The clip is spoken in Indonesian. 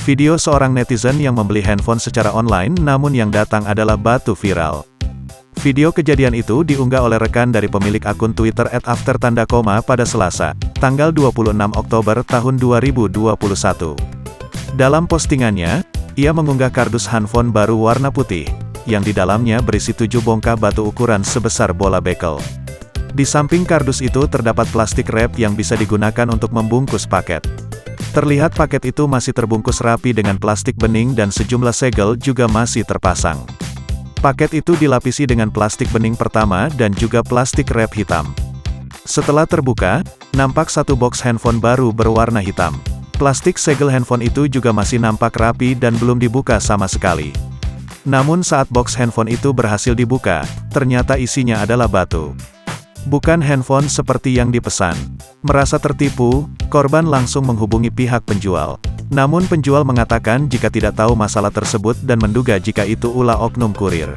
Video seorang netizen yang membeli handphone secara online namun yang datang adalah batu viral. Video kejadian itu diunggah oleh rekan dari pemilik akun Twitter @after_, pada Selasa, tanggal 26 Oktober tahun 2021. Dalam postingannya, ia mengunggah kardus handphone baru warna putih, yang di dalamnya berisi 7 bongkah batu ukuran sebesar bola bekel. Di samping kardus itu terdapat plastik wrap yang bisa digunakan untuk membungkus paket. Terlihat paket itu masih terbungkus rapi dengan plastik bening dan sejumlah segel juga masih terpasang. Paket itu dilapisi dengan plastik bening pertama dan juga plastik wrap hitam. Setelah terbuka, nampak satu box handphone baru berwarna hitam. Plastik segel handphone itu juga masih nampak rapi dan belum dibuka sama sekali. Namun saat box handphone itu berhasil dibuka, ternyata isinya adalah batu. Bukan handphone seperti yang dipesan. Merasa tertipu, korban langsung menghubungi pihak penjual. Namun penjual mengatakan jika tidak tahu masalah tersebut dan menduga jika itu ulah oknum kurir.